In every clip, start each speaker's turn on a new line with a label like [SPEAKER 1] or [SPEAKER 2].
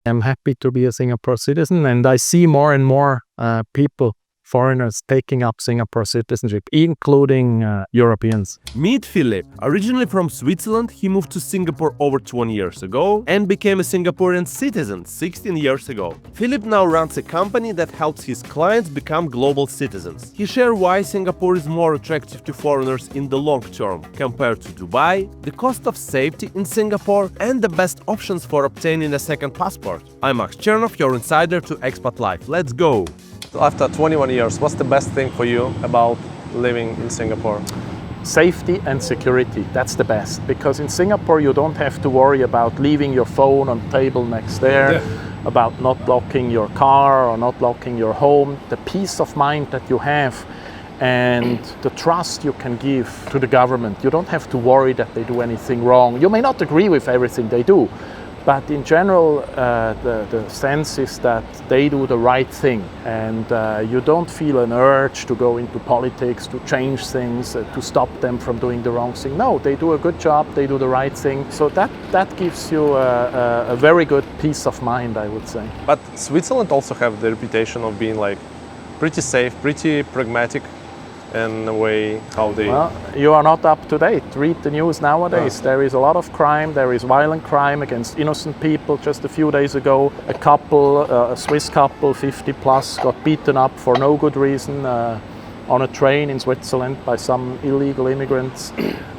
[SPEAKER 1] I'm happy to be a Singapore citizen, and I see more and more people, foreigners, taking up Singapore citizenship, including Europeans.
[SPEAKER 2] Meet Philippe. Originally from Switzerland, he moved to Singapore over 20 years ago and became a Singaporean citizen 16 years ago. Philippe now runs a company that helps his clients become global citizens. He shares why Singapore is more attractive to foreigners in the long term compared to Dubai, the cost of safety in Singapore, and the best options for obtaining a second passport. I'm Max Chernov, your insider to Expat Life. Let's go!
[SPEAKER 3] After 21 years, what's the best thing for you about living in Singapore?
[SPEAKER 4] Safety and security, that's the best. Because in Singapore you don't have to worry about leaving your phone on the table next there, about not locking your car or not locking your home. The peace of mind that you have and the trust you can give to the government. You don't have to worry that they do anything wrong. You may not agree with everything they do, but in general, the sense is that they do the right thing, and you don't feel an urge to go into politics, to change things, to stop them from doing the wrong thing. No, they do a good job, they do the right thing. So that gives you a very good peace of mind, I would say.
[SPEAKER 3] But Switzerland also have the reputation of being like pretty safe, pretty pragmatic in a way how they...
[SPEAKER 4] Well, you are not up to date. Read the news nowadays. There is a lot of crime. There is violent crime against innocent people. Just a few days ago, a couple, a Swiss couple, 50 plus, got beaten up for no good reason on a train in Switzerland by some illegal immigrants.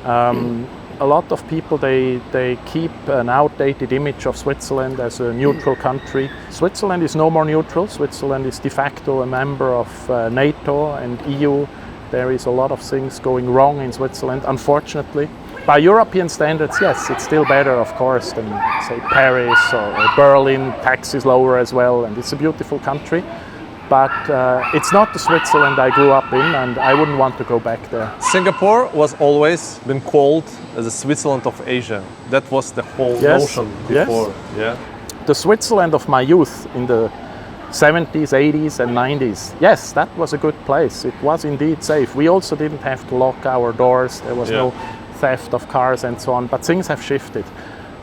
[SPEAKER 4] A lot of people, they keep an outdated image of Switzerland as a neutral country. Switzerland is no more neutral. Switzerland is de facto a member of NATO and EU. There is a lot of things going wrong in Switzerland, unfortunately. By European standards, yes, it's still better, of course, than, say, Paris or Berlin. Tax is lower as well, and it's a beautiful country. But it's not the Switzerland I grew up in, and I wouldn't want to go back there.
[SPEAKER 3] Singapore was always been called as the Switzerland of Asia. That was the whole notion before.
[SPEAKER 4] Yes.
[SPEAKER 3] Yeah.
[SPEAKER 4] The Switzerland of my youth in the 70s, 80s and 90s. Yes, that was a good place. It was indeed safe. We also didn't have to lock our doors. There was no theft of cars and so on. But things have shifted.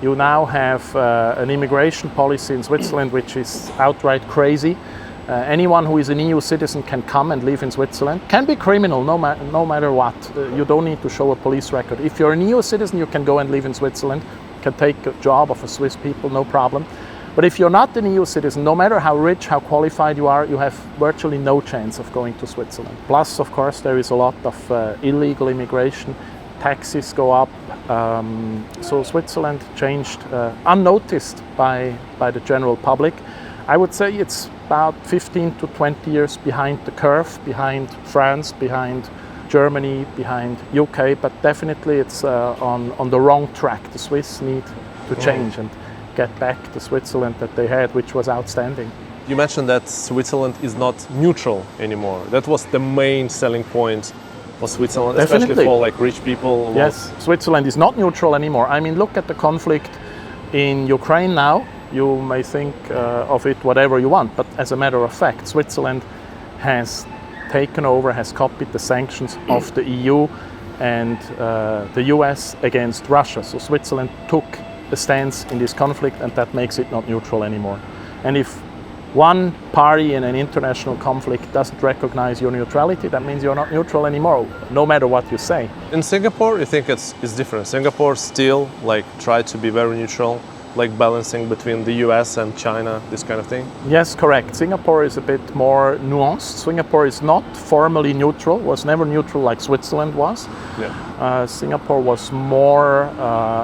[SPEAKER 4] You now have an immigration policy in Switzerland which is outright crazy. Anyone who is an EU citizen can come and live in Switzerland. Can be criminal no matter what. You don't need to show a police record. If you're an EU citizen, you can go and live in Switzerland. Can take a job of a Swiss people, no problem. But if you're not an EU citizen, no matter how rich, how qualified you are, you have virtually no chance of going to Switzerland. Plus, of course, there is a lot of illegal immigration. Taxes go up. So Switzerland changed unnoticed by the general public. I would say it's about 15 to 20 years behind the curve, behind France, behind Germany, behind UK, but definitely it's on the wrong track. The Swiss need to change and get back the Switzerland that they had, which was outstanding.
[SPEAKER 3] You mentioned that Switzerland is not neutral anymore. That was the main selling point for Switzerland,
[SPEAKER 4] Definitely.
[SPEAKER 3] especially for like rich people.
[SPEAKER 4] Yes, Switzerland is not neutral anymore. I mean, look at the conflict in Ukraine now. You may think of it whatever you want, but as a matter of fact, Switzerland has taken over, has copied the sanctions of the EU and the US against Russia. So Switzerland took a stance in this conflict, and that makes it not neutral anymore. And if one party in an international conflict doesn't recognize your neutrality, that means you're not neutral anymore, no matter what you say.
[SPEAKER 3] In Singapore, you think it's different. Singapore still like try to be very neutral, like balancing between the US and China, this kind of thing?
[SPEAKER 4] Yes, correct. Singapore is a bit more nuanced. Singapore is not formally neutral, was never neutral like Switzerland was.
[SPEAKER 3] Yeah.
[SPEAKER 4] Singapore was more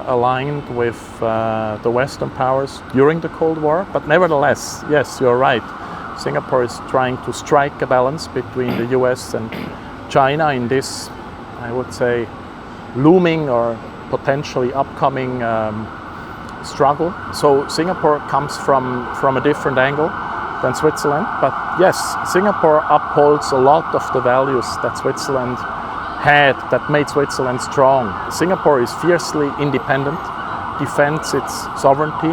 [SPEAKER 4] aligned with the Western powers during the Cold War, but nevertheless, yes, you're right. Singapore is trying to strike a balance between the US and China in this, I would say, looming or potentially upcoming struggle. So Singapore comes from a different angle than Switzerland, but yes, Singapore upholds a lot of the values that Switzerland had, that made Switzerland strong. Singapore is fiercely independent, defends its sovereignty,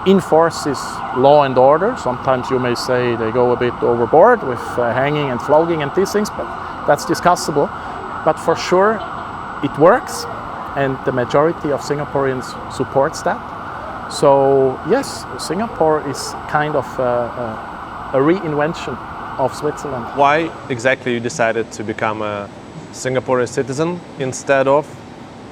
[SPEAKER 4] enforces law and order. Sometimes you may say they go a bit overboard with hanging and flogging and these things, but that's discussable. But for sure, it works, and the majority of Singaporeans supports that. So yes, Singapore is kind of a reinvention of Switzerland.
[SPEAKER 3] Why exactly you decided to become a Singaporean citizen instead of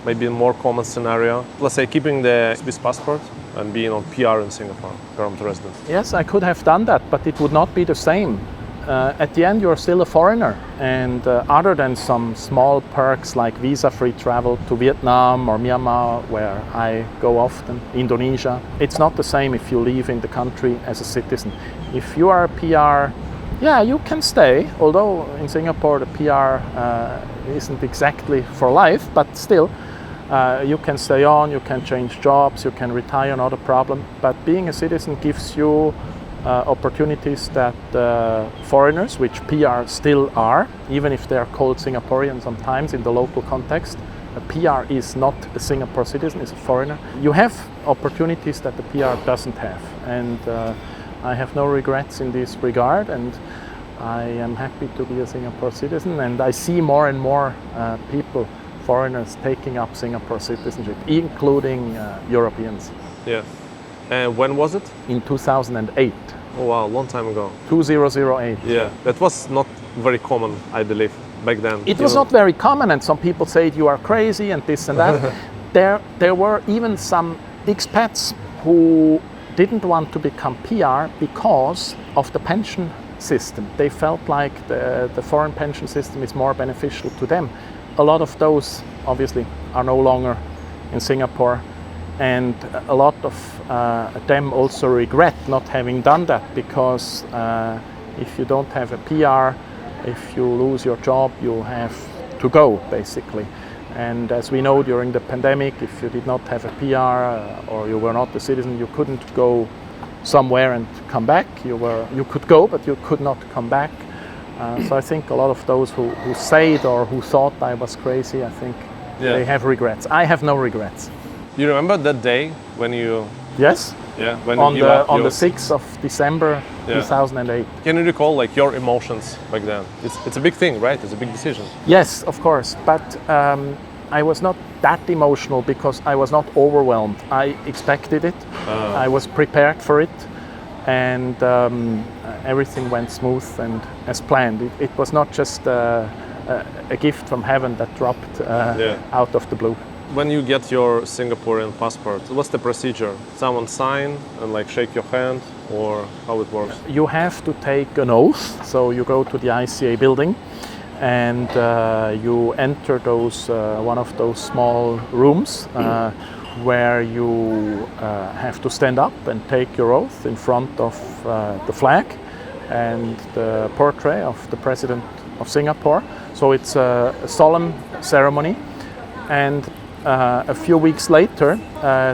[SPEAKER 3] maybe a more common scenario, let's say keeping the Swiss passport and being on PR in Singapore, permanent resident?
[SPEAKER 4] Yes, I could have done that, but it would not be the same. At the end, you're still a foreigner, and other than some small perks like visa-free travel to Vietnam or Myanmar, where I go often, Indonesia, it's not the same if you live in the country as a citizen. If you are a PR, yeah, you can stay, although in Singapore the PR isn't exactly for life, but still, you can stay on, you can change jobs, you can retire, not a problem. But being a citizen gives you opportunities that foreigners, which PR still are, even if they are called Singaporean sometimes in the local context, a PR is not a Singapore citizen, is a foreigner. You have opportunities that the PR doesn't have, and I have no regrets in this regard, and I am happy to be a Singapore citizen, and I see more and more people, foreigners, taking up Singapore citizenship, including Europeans.
[SPEAKER 3] Yeah. And when was it?
[SPEAKER 4] In 2008.
[SPEAKER 3] Oh wow, long time ago.
[SPEAKER 4] 2008.
[SPEAKER 3] Yeah, that was not very common, I believe, back then.
[SPEAKER 4] It was not very common, and some people said you are crazy and this and that. There were even some expats who didn't want to become PR because of the pension system. They felt like the foreign pension system is more beneficial to them. A lot of those, obviously, are no longer in Singapore, and a lot of them also regret not having done that, because if you don't have a PR, if you lose your job, you have to go, basically. And as we know, during the pandemic, if you did not have a PR or you were not a citizen, you couldn't go somewhere and come back. You could go, but you could not come back. So I think a lot of those who said or who thought I was crazy, I think they have regrets. I have no regrets.
[SPEAKER 3] You remember that day when you...
[SPEAKER 4] Yes.
[SPEAKER 3] Yeah. When
[SPEAKER 4] on
[SPEAKER 3] you
[SPEAKER 4] the 6th of December 2008.
[SPEAKER 3] Can you recall like your emotions back then? It's a big thing, right? It's a big decision.
[SPEAKER 4] Yes, of course. But I was not that emotional because I was not overwhelmed. I expected it. I was prepared for it. And everything went smooth and as planned. It was not just a gift from heaven that dropped out of the blue.
[SPEAKER 3] When you get your Singaporean passport, what's the procedure? Someone sign and like shake your hand, or how it works?
[SPEAKER 4] You have to take an oath. So you go to the ICA building and you enter one of those small rooms where you have to stand up and take your oath in front of the flag and the portrait of the President of Singapore. So it's a solemn ceremony, and a few weeks later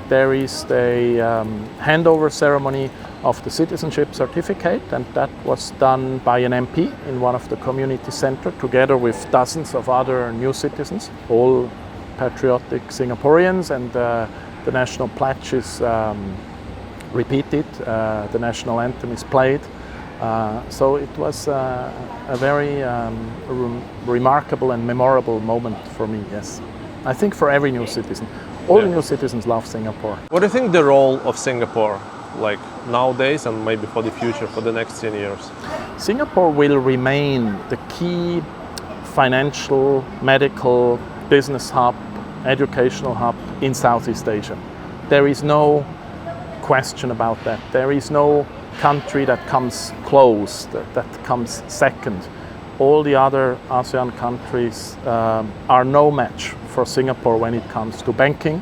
[SPEAKER 4] there is the handover ceremony of the citizenship certificate, and that was done by an MP in one of the community centres together with dozens of other new citizens, all patriotic Singaporeans, and the national pledge is repeated, the national anthem is played. So it was a very remarkable and memorable moment for me, yes. I think for every new citizen. All the new citizens love Singapore.
[SPEAKER 3] What do you think the role of Singapore, like nowadays and maybe for the future, for the next 10 years?
[SPEAKER 4] Singapore will remain the key financial, medical, business hub, educational hub in Southeast Asia. There is no question about that. There is no country that comes close, that comes second. All the other ASEAN countries are no match for Singapore when it comes to banking,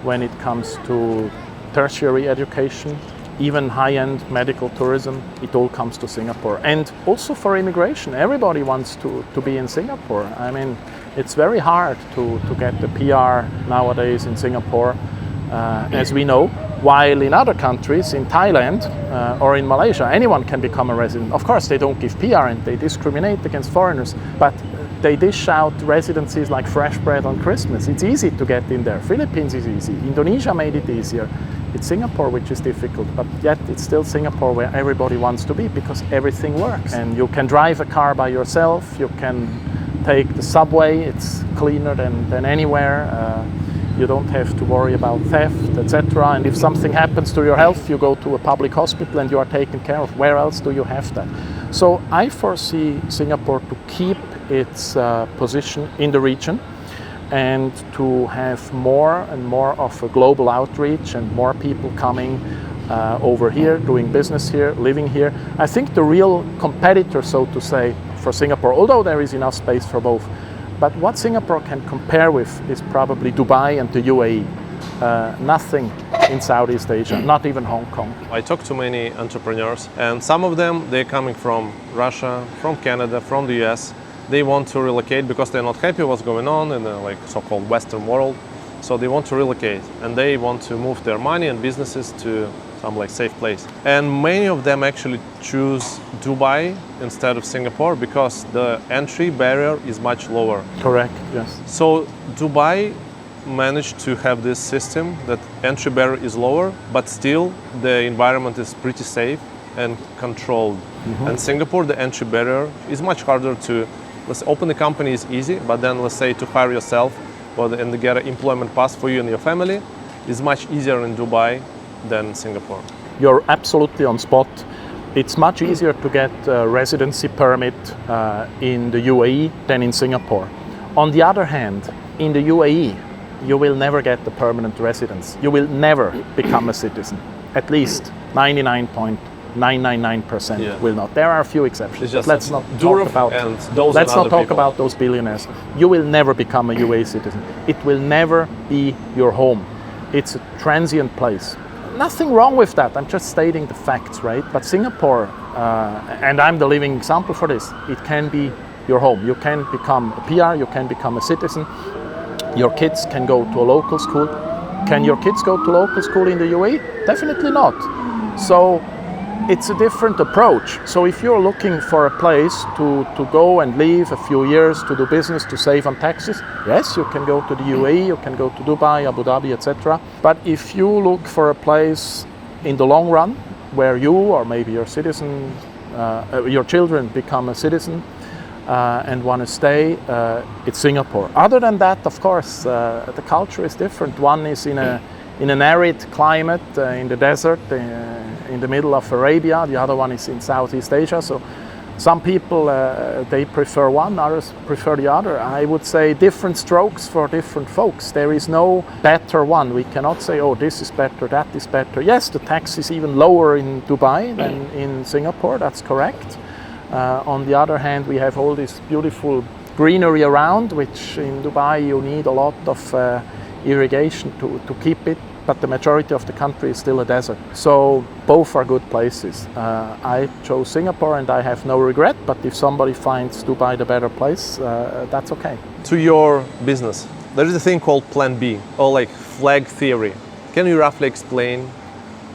[SPEAKER 4] when it comes to tertiary education, even high-end medical tourism. It all comes to Singapore. And also for immigration, everybody wants to be in Singapore. I mean, it's very hard to get the PR nowadays in Singapore, as we know, while in other countries, in Thailand or in Malaysia, anyone can become a resident. Of course, they don't give PR and they discriminate against foreigners, but they dish out residencies like fresh bread on Christmas. It's easy to get in there. Philippines is easy. Indonesia made it easier. It's Singapore which is difficult, but yet it's still Singapore where everybody wants to be because everything works. And you can drive a car by yourself, you can take the subway, it's cleaner than anywhere. You don't have to worry about theft, etc. And if something happens to your health, you go to a public hospital and you are taken care of. Where else do you have that? So I foresee Singapore to keep its position in the region and to have more and more of a global outreach and more people coming over here, doing business here, living here. I think the real competitor, so to say, for Singapore, although there is enough space for both, but what Singapore can compare with is probably Dubai and the UAE. Nothing in Southeast Asia, not even Hong Kong.
[SPEAKER 3] I talk to many entrepreneurs, and some of them, they're coming from Russia, from Canada, from the US. They want to relocate because they're not happy what's going on in the like so-called Western world. So they want to relocate and they want to move their money and businesses to some like safe place. And many of them actually choose Dubai instead of Singapore because the entry barrier is much lower.
[SPEAKER 4] Correct, yes.
[SPEAKER 3] So Dubai managed to have this system that entry barrier is lower, but still the environment is pretty safe and controlled. And Singapore, the entry barrier is much harder to, let's say, open a company is easy, but then let's say to hire yourself and to get an employment pass for you and your family is much easier in Dubai than Singapore.
[SPEAKER 4] You're absolutely on spot. It's much easier to get a residency permit in the UAE than in Singapore. On the other hand, in the UAE, you will never get the permanent residence. You will never become a citizen. At least 99.999% will not. There are a few exceptions. But let's not talk about those billionaires. You will never become a UAE citizen. It will never be your home. It's a transient place. Nothing wrong with that. I'm just stating the facts, right? But Singapore, and I'm the living example for this, it can be your home. You can become a PR, you can become a citizen. Your kids can go to a local school. Can your kids go to local school in the UAE? Definitely not. So it's a different approach. So if you're looking for a place to go and live a few years, to do business, to save on taxes, yes, you can go to the UAE, you can go to Dubai, Abu Dhabi, etc. But if you look for a place in the long run where you or maybe your citizen, your children become a citizen and want to stay, it's Singapore. Other than that, of course, the culture is different. One is in an arid climate, in the desert, in the middle of Arabia. The other one is in Southeast Asia. So some people, they prefer one, others prefer the other. I would say different strokes for different folks. There is no better one. We cannot say, oh, this is better, that is better. Yes, the tax is even lower in Dubai than in Singapore, that's correct. On the other hand, we have all this beautiful greenery around, which in Dubai you need a lot of irrigation to keep it, but the majority of the country is still a desert. So both are good places. I chose Singapore and I have no regret, but if somebody finds Dubai the better place, that's okay.
[SPEAKER 3] To your business, there is a thing called Plan B, or like flag theory. Can you roughly explain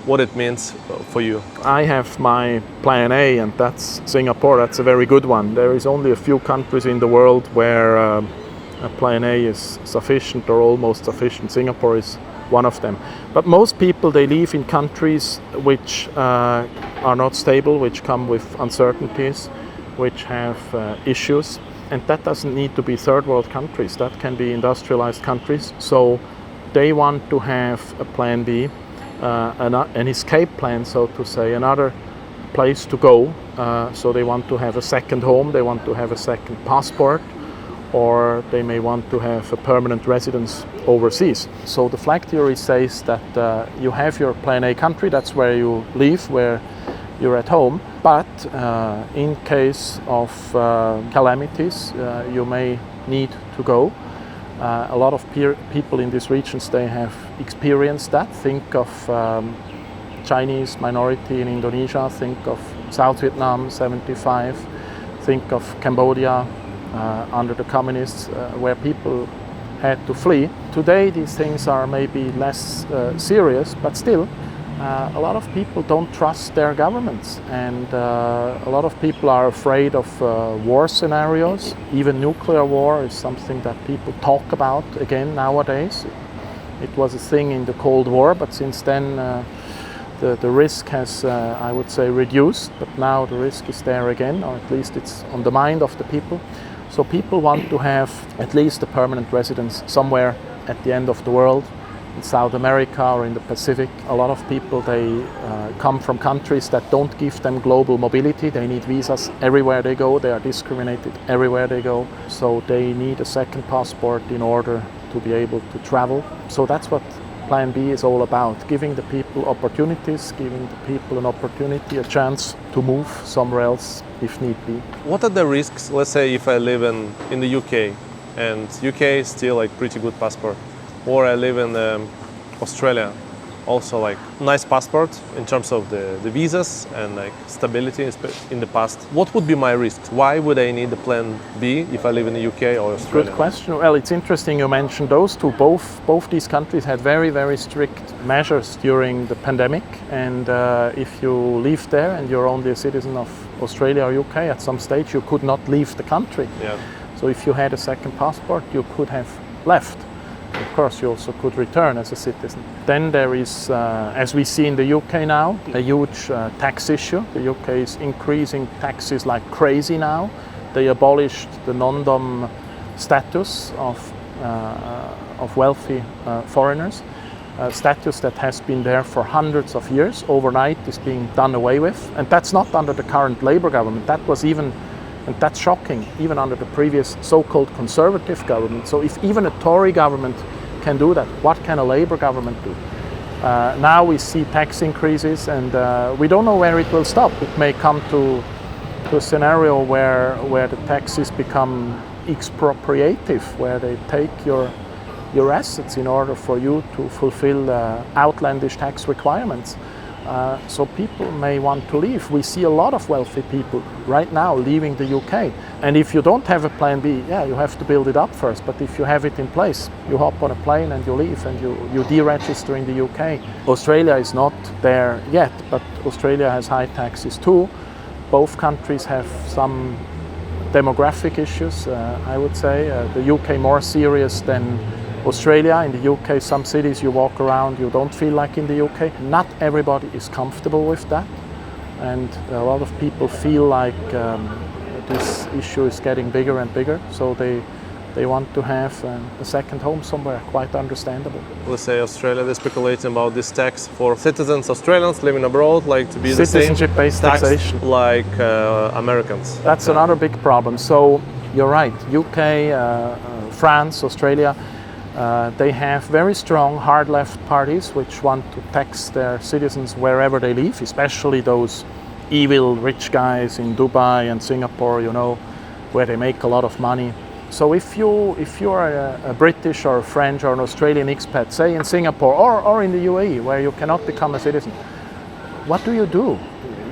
[SPEAKER 3] what it means for you?
[SPEAKER 4] I have my Plan A, and that's Singapore. That's a very good one. There is only a few countries in the world where a Plan A is sufficient or almost sufficient. Singapore is one of them. But most people, they live in countries which are not stable, which come with uncertainties, which have issues. And that doesn't need to be third world countries. That can be industrialized countries. So they want to have a Plan B, an escape plan, so to say, another place to go. So they want to have a second home, they want to have a second passport, or they may want to have a permanent residence overseas. So the flag theory says that you have your Plan A country, that's where you live, where you're at home, but in case of calamities, you may need to go. A lot of people in these regions, they have experienced that. Think of Chinese minority in Indonesia, think of South Vietnam, 75, think of Cambodia under the communists, where people had to flee. Today these things are maybe less serious, but still a lot of people don't trust their governments, and a lot of people are afraid of war scenarios. Even nuclear war is something that people talk about again nowadays. It was a thing in the Cold War, but since then the risk has, I would say, reduced, but now the risk is there again, or at least it's on the mind of the people. So people want to have at least a permanent residence somewhere at the end of the world, in South America or in the Pacific. A lot of people, they come from countries that don't give them global mobility. They need visas everywhere they go. They are discriminated everywhere they go. So they need a second passport in order to be able to travel. So that's what Plan B is all about, giving the people opportunities, giving the people an opportunity, a chance to move somewhere else if need be.
[SPEAKER 3] What are the risks, let's say if I live in the UK, and UK is still like pretty good passport, or I live in Australia, also like nice passport in terms of the visas and like stability in the past. What would be my risks? Why would I need a plan B if I live in the UK or Australia?
[SPEAKER 4] Good question. Well, it's interesting you mentioned those two. Both these countries had very, very strict measures during the pandemic. And if you live there and you're only a citizen of Australia or UK, at some stage you could not leave the country.
[SPEAKER 3] Yeah.
[SPEAKER 4] So if you had a second passport, you could have left. Of course, you also could return as a citizen. Then there is, as we see in the UK now, a huge tax issue. The UK is increasing taxes like crazy now. They abolished the non-dom status of wealthy foreigners, status that has been there for hundreds of years. Overnight is being done away with. And that's not under the current Labour government. That was even, and that's shocking, even under the previous so-called conservative government. So if even a Tory government can do that, what can a Labour government do? Now we see tax increases, and we don't know where it will stop. It may come to a scenario where the taxes become expropriative, where they take your assets in order for you to fulfill outlandish tax requirements. So people may want to leave. We see a lot of wealthy people right now leaving the UK. And if you don't have a plan B, yeah, you have to build it up first. But if you have it in place, you hop on a plane and you leave and you deregister in the UK. Australia is not there yet, but Australia has high taxes too. Both countries have some demographic issues, I would say. The UK more serious than Australia. In the UK, some cities you walk around, you don't feel like in the UK. Not everybody is comfortable with that. And a lot of people feel like this issue is getting bigger and bigger. So they want to have a second home somewhere, quite understandable.
[SPEAKER 3] Let's say Australia, they're speculating about this tax for citizens, Australians living abroad, like to be the same
[SPEAKER 4] citizenship-based taxation,
[SPEAKER 3] like Americans.
[SPEAKER 4] That's another big problem. So you're right, UK, France, Australia, they have very strong hard left parties which want to tax their citizens wherever they live, especially those evil rich guys in Dubai and Singapore, you know, where they make a lot of money. So if you're a British or a French or an Australian expat, say in Singapore or in the UAE, where you cannot become a citizen, what do?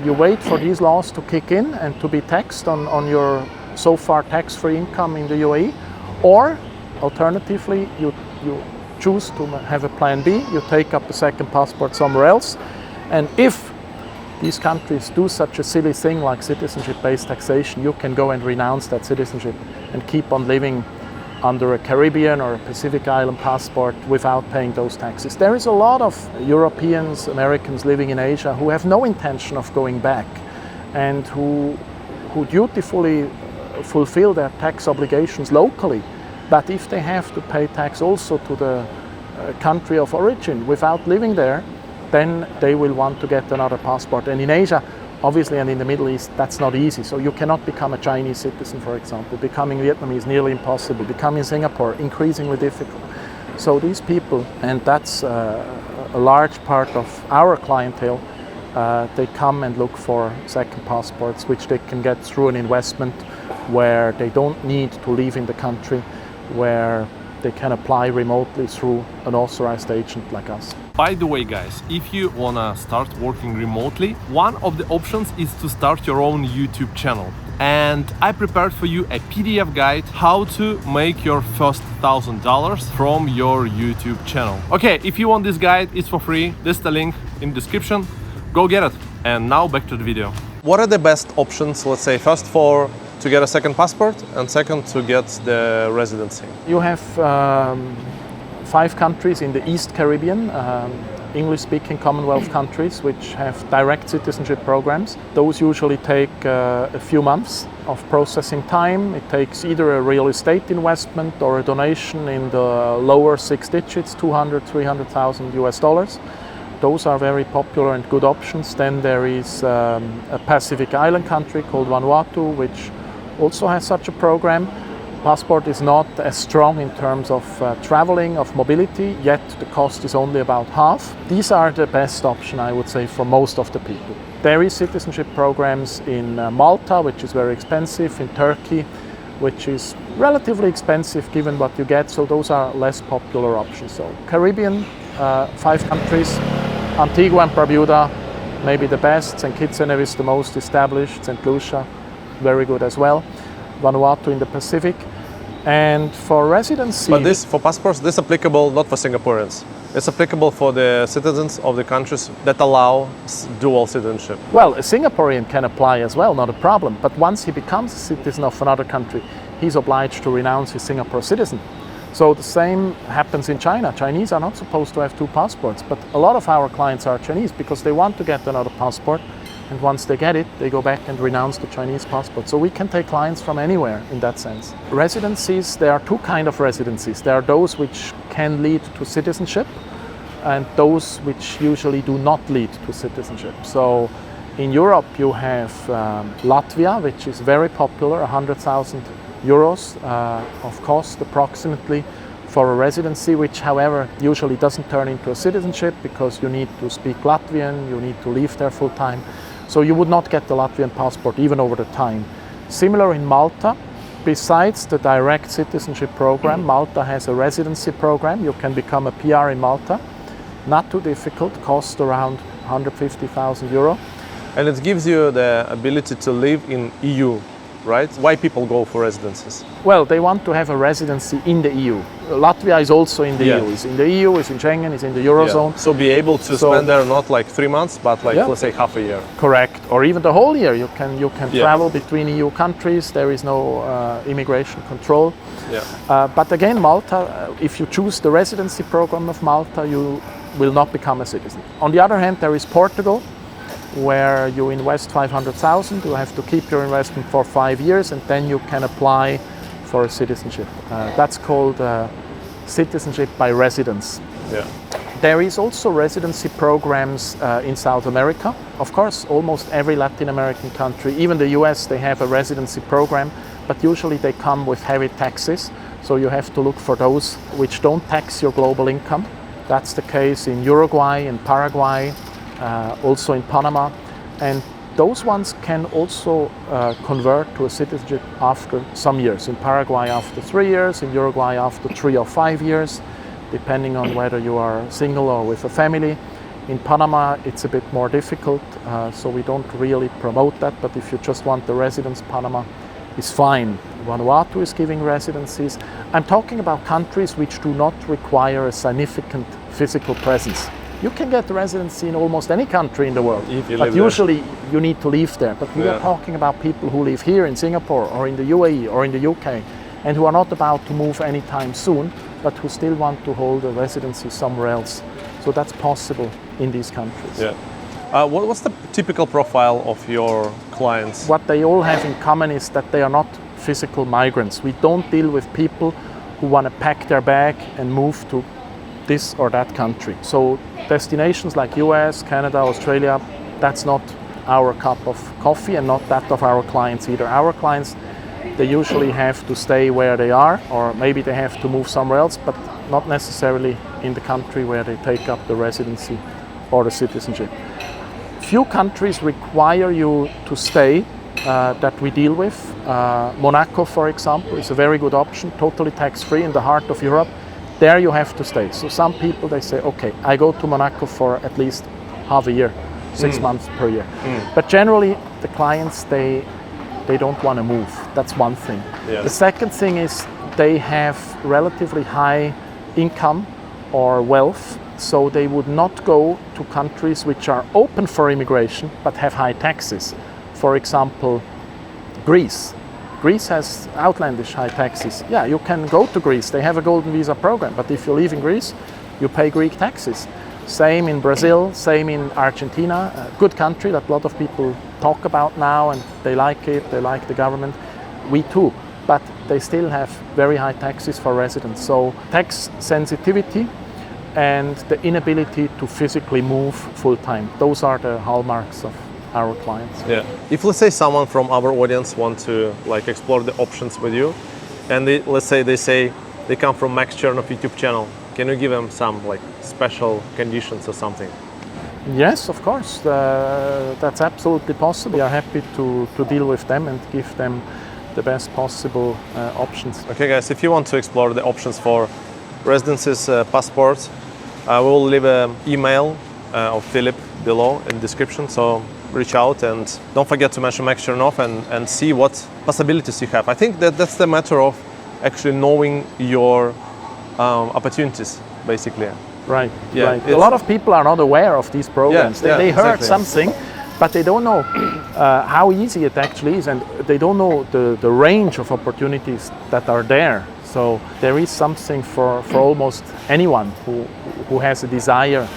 [SPEAKER 4] You wait for these laws to kick in and to be taxed on your so far tax-free income in the UAE, or alternatively, you choose to have a plan B, you take up a second passport somewhere else, and if these countries do such a silly thing like citizenship-based taxation, you can go and renounce that citizenship and keep on living under a Caribbean or a Pacific Island passport without paying those taxes. There is a lot of Europeans, Americans living in Asia who have no intention of going back and who dutifully fulfill their tax obligations locally. But if they have to pay tax also to the country of origin without living there, then they will want to get another passport. And in Asia, obviously, and in the Middle East, that's not easy. So you cannot become a Chinese citizen, for example. Becoming Vietnamese is nearly impossible. Becoming Singapore, increasingly difficult. So these people, and that's a large part of our clientele, they come and look for second passports, which they can get through an investment where they don't need to live in the country, where they can apply remotely through an authorized agent like us.
[SPEAKER 2] By the way, guys, if you wanna start working remotely, one of the options is to start your own YouTube channel. And I prepared for you a PDF guide how to make your first $1,000 from your YouTube channel. Okay, if you want this guide, it's for free. There's the link in the description. Go get it. And now back to the video. What are the best options, let's say, first to get a second passport and second to get the residency?
[SPEAKER 4] You have 5 countries in the East Caribbean, English-speaking Commonwealth countries which have direct citizenship programs. Those usually take a few months of processing time. It takes either a real estate investment or a donation in the lower 6 digits, 200, 300,000 US dollars. Those are very popular and good options. Then there is a Pacific island country called Vanuatu, which also has such a program. Passport is not as strong in terms of traveling, of mobility, yet the cost is only about half. These are the best option, I would say, for most of the people. There is citizenship programs in Malta, which is very expensive, in Turkey, which is relatively expensive given what you get, so those are less popular options. So Caribbean, 5 countries, Antigua and Barbuda, maybe the best, St. Kitts and Nevis the most established, St. Lucia, very good as well. Vanuatu in the Pacific. And for residency...
[SPEAKER 3] But this, for passports, this is applicable not for Singaporeans. It's applicable for the citizens of the countries that allow dual citizenship.
[SPEAKER 4] Well, a Singaporean can apply as well, not a problem. But once he becomes a citizen of another country, he's obliged to renounce his Singapore citizen. So the same happens in China. Chinese are not supposed to have 2 passports, but a lot of our clients are Chinese because they want to get another passport. And once they get it, they go back and renounce the Chinese passport. So we can take clients from anywhere in that sense. Residencies, there are 2 kinds of residencies. There are those which can lead to citizenship and those which usually do not lead to citizenship. So in Europe you have Latvia, which is very popular, 100,000 euros of cost approximately for a residency, which however usually doesn't turn into a citizenship because you need to speak Latvian, you need to live there full time. So you would not get the Latvian passport even over the time. Similar in Malta, besides the direct citizenship program, Malta has a residency program. You can become a PR in Malta. Not too difficult, cost around 150,000 euro.
[SPEAKER 3] And it gives you the ability to live in EU, right? Why people go for residencies?
[SPEAKER 4] Well, they want to have a residency in the EU. Latvia is also in the EU. It's in the EU, it's in Schengen, it's in the Eurozone.
[SPEAKER 3] Yeah. So be able to spend there not like 3 months, but like let's say half a year.
[SPEAKER 4] Correct, or even the whole year. You can travel between EU countries. There is no immigration control. But again, Malta, if you choose the residency program of Malta, you will not become a citizen. On the other hand, there is Portugal, where you invest 500,000, you have to keep your investment for 5 years, and then you can apply for a citizenship. That's called citizenship by residence. There is also residency programs in South America. Of course, almost every Latin American country, even the US, they have a residency program, but usually they come with heavy taxes. So you have to look for those which don't tax your global income. That's the case in Uruguay and Paraguay, also in Panama. And those ones can also convert to a citizenship after some years. In Paraguay after 3 years, in Uruguay after 3 or 5 years, depending on whether you are single or with a family. In Panama, it's a bit more difficult, so we don't really promote that, but if you just want the residence, Panama is fine. Vanuatu is giving residencies. I'm talking about countries which do not require a significant physical presence. You can get residency in almost any country in the world, but usually you need to live there. But we are talking about people who live here in Singapore or in the UAE or in the UK and who are not about to move anytime soon, but who still want to hold a residency somewhere else. So that's possible in these countries.
[SPEAKER 3] What's the typical profile of your clients?
[SPEAKER 4] What they all have in common is that they are not physical migrants. We don't deal with people who want to pack their bag and move to this or that country. So destinations like US, Canada, Australia, that's not our cup of coffee and not that of our clients either. Our clients, they usually have to stay where they are, or maybe they have to move somewhere else, but not necessarily in the country where they take up the residency or the citizenship. Few countries require you to stay that we deal with. Monaco, for example, is a very good option, totally tax-free in the heart of Europe. There you have to stay. So some people, they say, okay, I go to Monaco for at least half a year, 6 months per year. But generally, the clients, they don't want to move. That's one thing. The second thing is they have relatively high income or wealth, so they would not go to countries which are open for immigration but have high taxes. For example, Greece. Greece has outlandish high taxes. Yeah, you can go to Greece. They have a golden visa program, but if you live in Greece, you pay Greek taxes. Same in Brazil, same in Argentina. A good country that a lot of people talk about now, and they like it, they like the government. We too, but they still have very high taxes for residents. So tax sensitivity and the inability to physically move full time. Those are the hallmarks of our clients.
[SPEAKER 3] Yeah. If let's say someone from our audience want to like explore the options with you, and let's say they come from Max Chernov YouTube channel, can you give them some like special conditions or something?
[SPEAKER 4] Yes, of course. That's absolutely possible. We are happy to deal with them and give them the best possible options.
[SPEAKER 3] Okay, guys, if you want to explore the options for residences, passports, we will leave an email of Philippe below in the description. So reach out and don't forget to mention Max Chernov and see what possibilities you have. I think that's the matter of actually knowing your opportunities, basically.
[SPEAKER 4] Right,
[SPEAKER 3] Yeah,
[SPEAKER 4] right. A lot of people are not aware of these programs.
[SPEAKER 3] Yeah,
[SPEAKER 4] they heard
[SPEAKER 3] exactly.
[SPEAKER 4] something, but they don't know how easy it actually is, and they don't know the range of opportunities that are there. So there is something for almost anyone who has a desire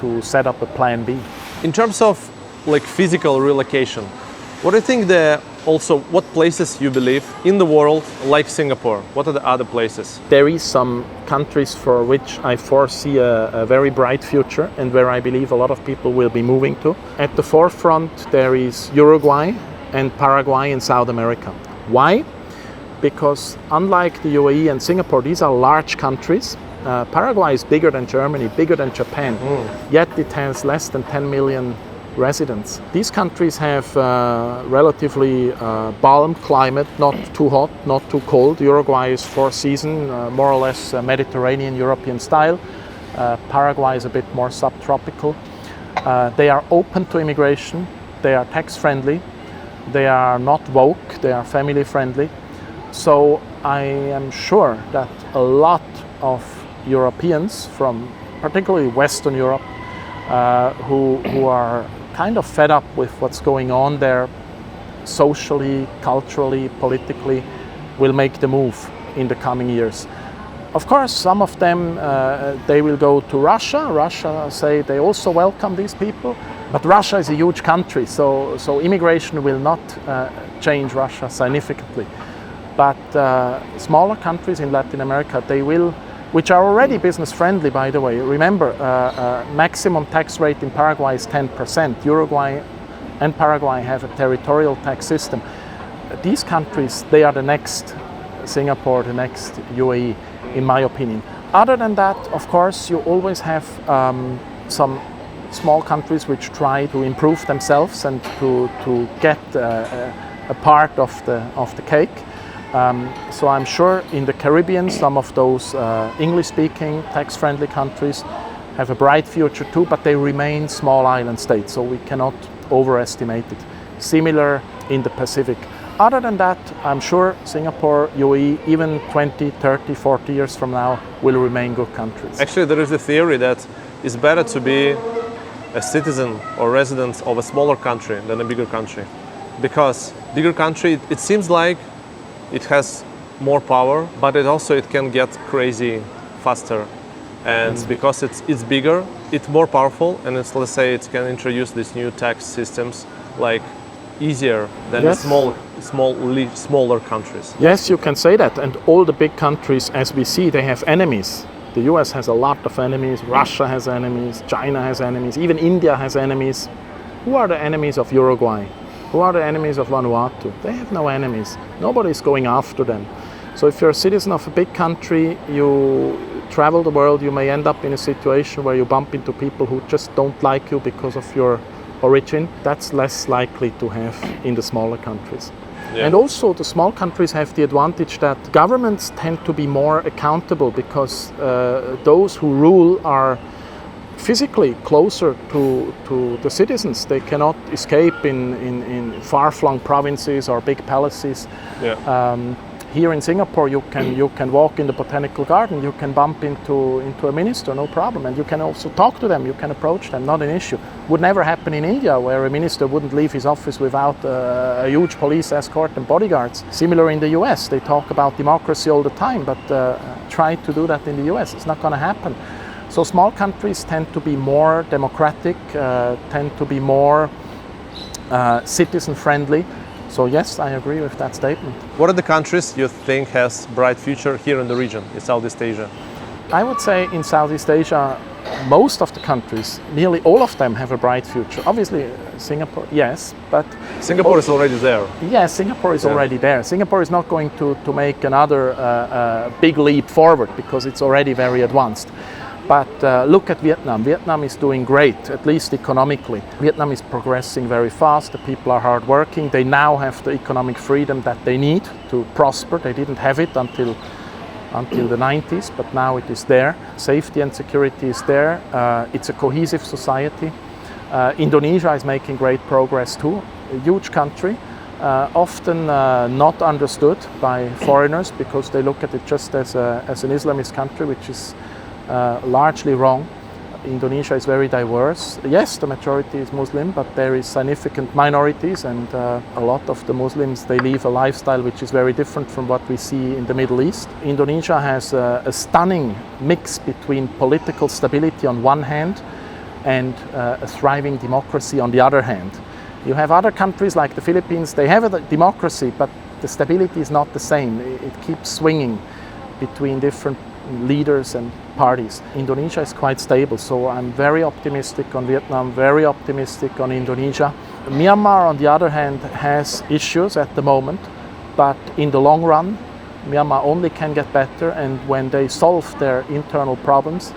[SPEAKER 4] to set up a plan B.
[SPEAKER 3] In terms of like physical relocation, what do you think what places you believe in the world like Singapore? What are the other places?
[SPEAKER 4] There is some countries for which I foresee a very bright future and where I believe a lot of people will be moving to. At the forefront there is Uruguay and Paraguay in South America. Why? Because unlike the UAE and Singapore, these are large countries. Paraguay is bigger than Germany, bigger than Japan, yet it has less than 10 million residents. These countries have relatively balm climate, not too hot, not too cold. Uruguay is four season, more or less Mediterranean European style. Paraguay is a bit more subtropical. They are open to immigration, they are tax friendly, they are not woke, they are family friendly. So I am sure that a lot of Europeans from particularly Western Europe who are kind of fed up with what's going on there socially, culturally, politically, will make the move in the coming years. Of course, some of them, they will go to Russia. Russia say they also welcome these people, but Russia is a huge country, so immigration will not change Russia significantly. But smaller countries in Latin America, they will, which are already business friendly, by the way. Remember, maximum tax rate in Paraguay is 10%. Uruguay and Paraguay have a territorial tax system. These countries, they are the next Singapore, the next UAE, in my opinion. Other than that, of course, you always have some small countries which try to improve themselves and to get a part of the cake. So I'm sure in the Caribbean, some of those English-speaking, tax-friendly countries have a bright future too, but they remain small island states, so we cannot overestimate it. Similar in the Pacific. Other than that, I'm sure Singapore, UAE, even 20, 30, 40 years from now, will remain good countries.
[SPEAKER 3] Actually, there is a theory that it's better to be a citizen or resident of a smaller country than a bigger country. Because bigger country, it seems like it has more power, but it can get crazy faster. And because it's bigger, it's more powerful, and let's say it can introduce these new tax systems like easier than
[SPEAKER 4] Yes.
[SPEAKER 3] smaller countries.
[SPEAKER 4] Yes, you can say that. And all the big countries, as we see, they have enemies. The US has a lot of enemies, Russia has enemies, China has enemies, even India has enemies. Who are the enemies of Uruguay? Who are the enemies of Vanuatu? They have no enemies. Nobody's going after them. So if you're a citizen of a big country, you travel the world, you may end up in a situation where you bump into people who just don't like you because of your origin. That's less likely to have in the smaller countries.
[SPEAKER 3] Yeah.
[SPEAKER 4] And also the small countries have the advantage that governments tend to be more accountable because those who rule are physically closer to the citizens. They cannot escape in far-flung provinces or big palaces.
[SPEAKER 3] Yeah.
[SPEAKER 4] Here in Singapore, you can walk in the botanical garden, you can bump into a minister, no problem, and you can also talk to them, you can approach them, not an issue. Would never happen in India, where a minister wouldn't leave his office without a huge police escort and bodyguards. Similar in the US, they talk about democracy all the time, but try to do that in the US, it's not going to happen. So small countries tend to be more democratic, tend to be more citizen-friendly. So yes, I agree with that statement.
[SPEAKER 3] What are the countries you think has bright future here in the region, in Southeast Asia?
[SPEAKER 4] I would say in Southeast Asia, most of the countries, nearly all of them have a bright future. Obviously, Singapore, yes, but...
[SPEAKER 3] Singapore is already there.
[SPEAKER 4] Yes, Singapore is already there. Singapore is not going to make another big leap forward because it's already very advanced. But look at Vietnam. Vietnam is doing great, at least economically. Vietnam is progressing very fast. The people are hardworking. They now have the economic freedom that they need to prosper. They didn't have it until the 90s, but now it is there. Safety and security is there. It's a cohesive society. Indonesia is making great progress too. A huge country, often not understood by foreigners because they look at it just as an Islamist country, which is largely wrong. Indonesia is very diverse. Yes, the majority is Muslim, but there is significant minorities, and a lot of the Muslims, they live a lifestyle which is very different from what we see in the Middle East. Indonesia has a stunning mix between political stability on one hand and a thriving democracy on the other hand. You have other countries like the Philippines, they have a democracy, but the stability is not the same. It keeps swinging between different leaders and parties. Indonesia is quite stable, so I'm very optimistic on Vietnam, very optimistic on Indonesia. Myanmar, on the other hand, has issues at the moment, but in the long run, Myanmar only can get better, and when they solve their internal problems,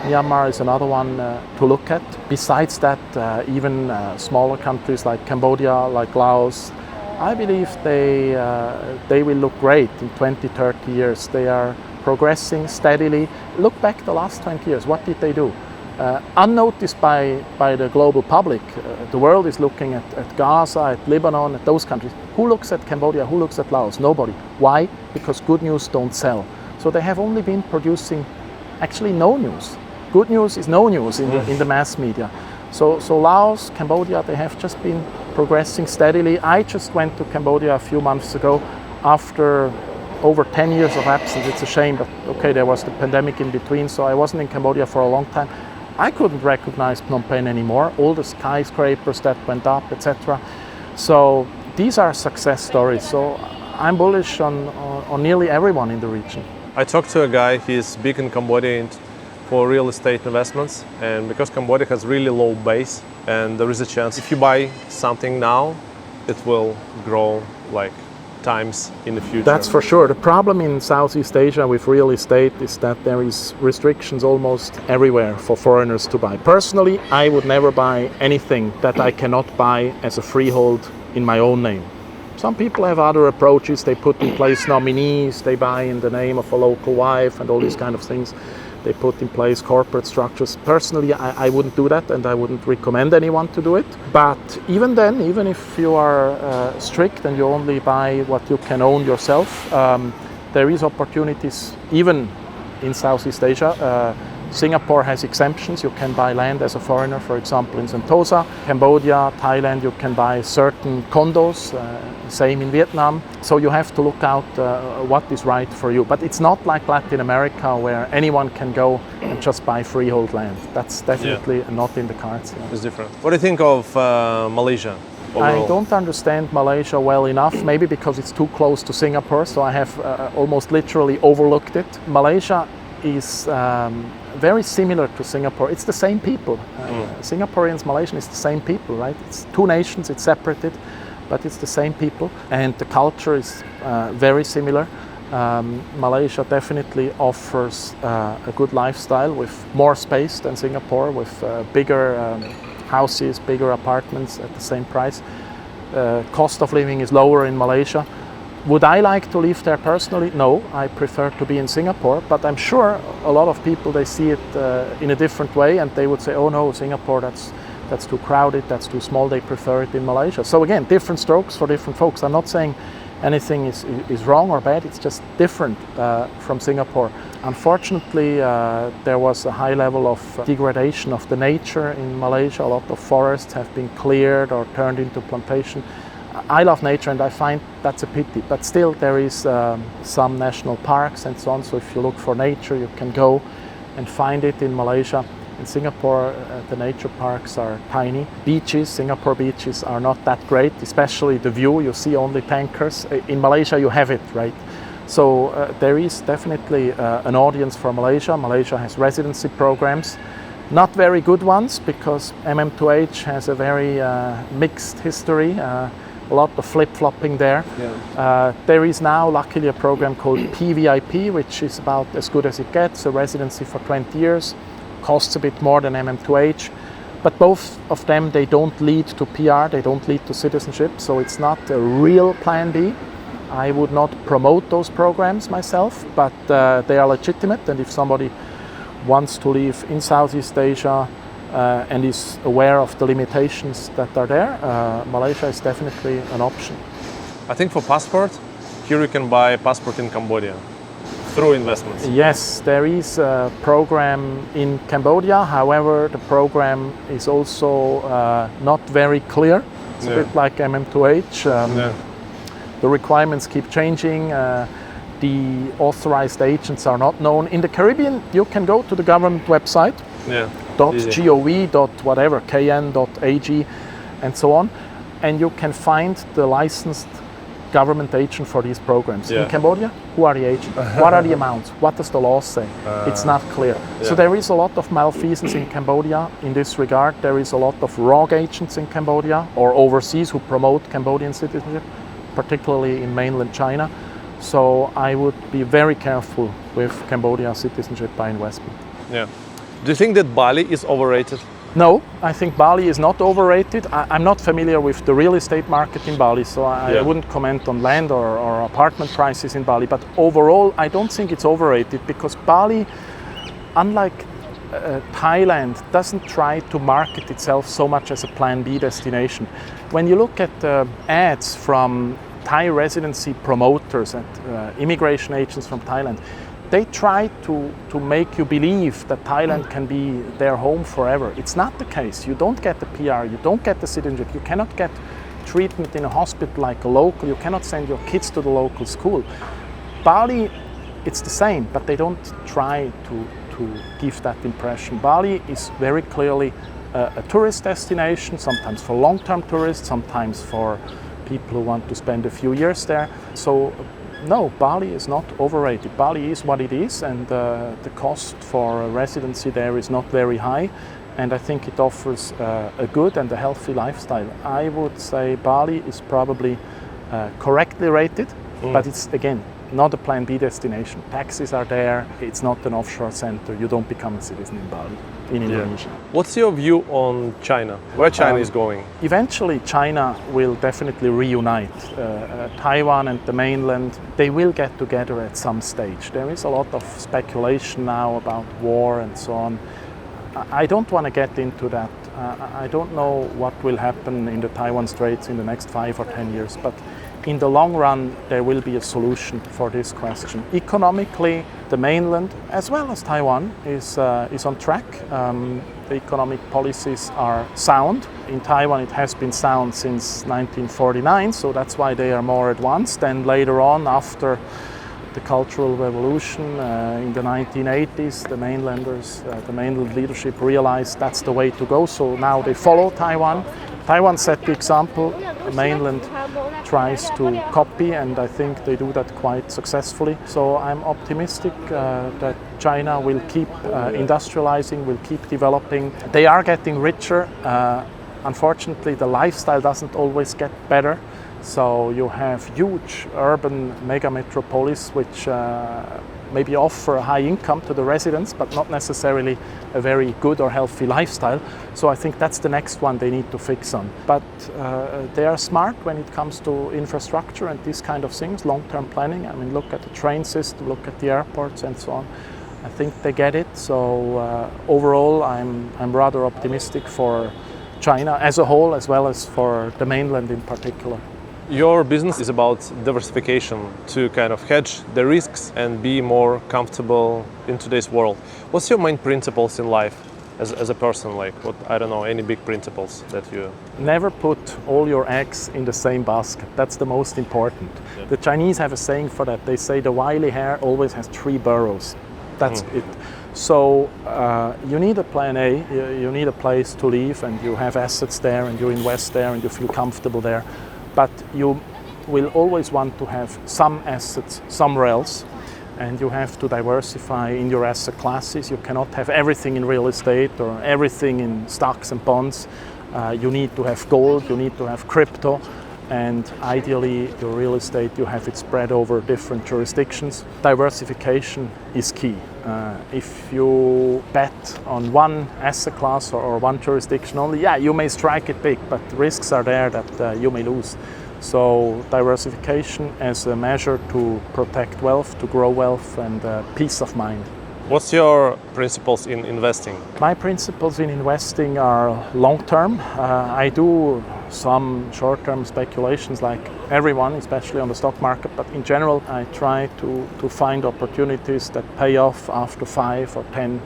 [SPEAKER 4] Myanmar is another one to look at. Besides that, even smaller countries like Cambodia, like Laos, I believe they will look great in 20, 30 years. They are progressing steadily. Look back the last 20 years, what did they do? Unnoticed by the global public. The world is looking at Gaza, at Lebanon, at those countries. Who looks at Cambodia? Who looks at Laos? Nobody. Why? Because good news don't sell. So they have only been producing actually no news. Good news is no news in the mass media. So Laos, Cambodia, they have just been progressing steadily. I just went to Cambodia a few months ago after over 10 years of absence. It's a shame, but okay, there was the pandemic in between, so I wasn't in Cambodia for a long time. I couldn't recognize Phnom Penh anymore, all the skyscrapers that went up, etc. So these are success stories. So I'm bullish on nearly everyone in the region.
[SPEAKER 3] I talked to a guy, he's big in Cambodia for real estate investments, and because Cambodia has really low base, and there is a chance if you buy something now, it will grow like times in the future.
[SPEAKER 4] That's for sure. The problem in Southeast Asia with real estate is that there is restrictions almost everywhere for foreigners to buy. Personally, I would never buy anything that I cannot buy as a freehold in my own name. Some people have other approaches. They put in place nominees, they buy in the name of a local wife and all these kind of things. They put in place corporate structures. Personally, I wouldn't do that, and I wouldn't recommend anyone to do it. But even then, even if you are strict and you only buy what you can own yourself, there is opportunities even in Southeast Asia. Singapore has exemptions. You can buy land as a foreigner, for example, in Sentosa. Cambodia, Thailand, you can buy certain condos, same in Vietnam. So you have to look out what is right for you. But it's not like Latin America where anyone can go and just buy freehold land. That's definitely not in the cards. Yeah.
[SPEAKER 3] It's different. What do you think of Malaysia? Overall?
[SPEAKER 4] I don't understand Malaysia well enough, maybe because it's too close to Singapore, so I have almost literally overlooked it. Malaysia is very similar to Singapore. It's the same people. Singaporeans, Malaysians, it's the same people, right? It's two nations, it's separated, but it's the same people. And the culture is very similar. Malaysia definitely offers a good lifestyle with more space than Singapore, with bigger houses, bigger apartments at the same price. Cost of living is lower in Malaysia. Would I like to live there personally? No, I prefer to be in Singapore, but I'm sure a lot of people, they see it in a different way, and they would say, oh no, Singapore, that's too crowded, that's too small, they prefer it in Malaysia. So again, different strokes for different folks. I'm not saying anything is wrong or bad, it's just different from Singapore. Unfortunately, there was a high level of degradation of the nature in Malaysia. A lot of forests have been cleared or turned into plantation. I love nature and I find that's a pity, but still there is some national parks and so on, so if you look for nature you can go. and find it in Malaysia. In Singapore, the nature parks are tiny. Beaches, Singapore beaches are not that great, especially the view. You see only tankers. In Malaysia, you have it, right? So there is definitely an audience for Malaysia. Malaysia has residency programs, not very good ones because MM2H has a very mixed history. A lot of flip-flopping there. Yeah. There is now luckily a program called PVIP, which is about as good as it gets, a residency for 20 years. Costs a bit more than MM2H, but both of them, they don't lead to PR, they don't lead to citizenship, so it's not a real plan B. I would not promote those programs myself, but they are legitimate, and if somebody wants to live in Southeast Asia and is aware of the limitations that are there, Malaysia is definitely an option.
[SPEAKER 3] I think for passport, here you can buy a passport in Cambodia through investments.
[SPEAKER 4] Yes, there is a program in Cambodia. However, the program is also not very clear. It's a bit like MM2H. The requirements keep changing. The authorized agents are not known. In the Caribbean, you can go to the government website, .gov, whatever, kn.ag, and so on, and you can find the licensed government agent for these programs. In Cambodia, who are the agents? What are the amounts? What does the law say? It's not clear. So there is a lot of malfeasance in Cambodia in this regard. There is a lot of rogue agents in Cambodia or overseas who promote Cambodian citizenship, particularly in mainland China. So I would be very careful with Cambodia citizenship by investment.
[SPEAKER 3] Yeah. Do you think that Bali is overrated?
[SPEAKER 4] No, I think Bali is not overrated. I'm not familiar with the real estate market in Bali, so I wouldn't comment on land or apartment prices in Bali. But overall, I don't think it's overrated because Bali, unlike Thailand, doesn't try to market itself so much as a Plan B destination. When you look at ads from Thai residency promoters and immigration agents from Thailand, they try to make you believe that Thailand can be their home forever. It's not the case. You don't get the PR, you don't get the citizenship, you cannot get treatment in a hospital like a local, you cannot send your kids to the local school. Bali, it's the same, but they don't try to give that impression. Bali is very clearly a tourist destination, sometimes for long-term tourists, sometimes for people who want to spend a few years there. So no, Bali is not overrated. Bali is what it is, and the cost for a residency there is not very high, and I think it offers a good and a healthy lifestyle. I would say Bali is probably correctly rated, but it's, again, not a Plan B destination. Taxes are there, it's not an offshore center, you don't become a citizen in Bali, in Indonesia.
[SPEAKER 3] What's your view on China? Where China is going?
[SPEAKER 4] Eventually China will definitely reunite. Taiwan and the mainland, they will get together at some stage. There is a lot of speculation now about war and so on. I don't want to get into that. I don't know what will happen in the Taiwan Straits in the next 5 or 10 years, but in the long run, there will be a solution for this question. Economically, the mainland, as well as Taiwan, is on track. The economic policies are sound. In Taiwan, it has been sound since 1949, so that's why they are more advanced. And later on, after the Cultural Revolution in the 1980s, the mainlanders, the mainland leadership realized that's the way to go, so now they follow Taiwan. Taiwan set the example, the mainland tries to copy, and I think they do that quite successfully. So I'm optimistic that China will keep industrializing, will keep developing. They are getting richer. Unfortunately, the lifestyle doesn't always get better. So you have huge urban mega metropolis which maybe offer a high income to the residents, but not necessarily a very good or healthy lifestyle. So I think that's the next one they need to fix on. But they are smart when it comes to infrastructure and these kind of things, long-term planning. I mean, look at the train system, look at the airports and so on. I think they get it. So overall, I'm rather optimistic for China as a whole, as well as for the mainland in particular.
[SPEAKER 3] Your business is about diversification to kind of hedge the risks and be more comfortable in today's world. What's your main principles in life as a person? Like, what, I don't know, any big principles that you...
[SPEAKER 4] Never put all your eggs in the same basket. That's the most important. Yeah. The Chinese have a saying for that. They say the wily hare always has 3 burrows. That's it. So you need a plan A, you need a place to live, and you have assets there, and you invest there, and you feel comfortable there. But you will always want to have some assets somewhere else, and you have to diversify in your asset classes. You cannot have everything in real estate or everything in stocks and bonds. You need to have gold, you need to have crypto, and ideally your real estate, you have it spread over different jurisdictions. Diversification is key. If you bet on one asset class or one jurisdiction only, yeah, you may strike it big, but the risks are there that you may lose. So diversification as a measure to protect wealth, to grow wealth, and peace of mind.
[SPEAKER 3] What's your principles in investing?
[SPEAKER 4] My principles in investing are long-term. I do some short-term speculations like everyone, especially on the stock market, but in general I try to find opportunities that pay off after 5 or 10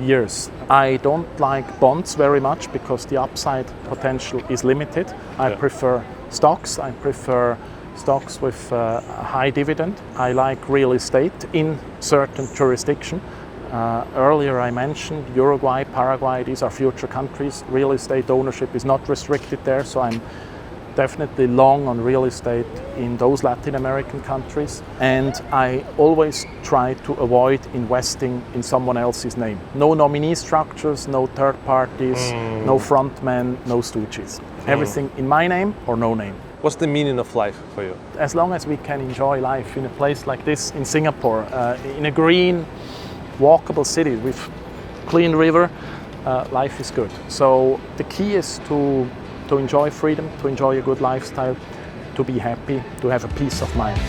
[SPEAKER 4] years. I don't like bonds very much because the upside potential is limited. I prefer stocks. I prefer stocks with a high dividend. I like real estate in certain jurisdictions. Earlier I mentioned Uruguay, Paraguay, these are future countries. Real estate ownership is not restricted there, so I'm definitely long on real estate in those Latin American countries. And I always try to avoid investing in someone else's name. No nominee structures, no third parties, no frontmen, no stooges. Everything in my name or no name.
[SPEAKER 3] What's the meaning of life for you?
[SPEAKER 4] As long as we can enjoy life in a place like this in Singapore, in a green, walkable city with clean river, life is good. So the key is to enjoy freedom, to enjoy a good lifestyle, to be happy, to have a peace of mind.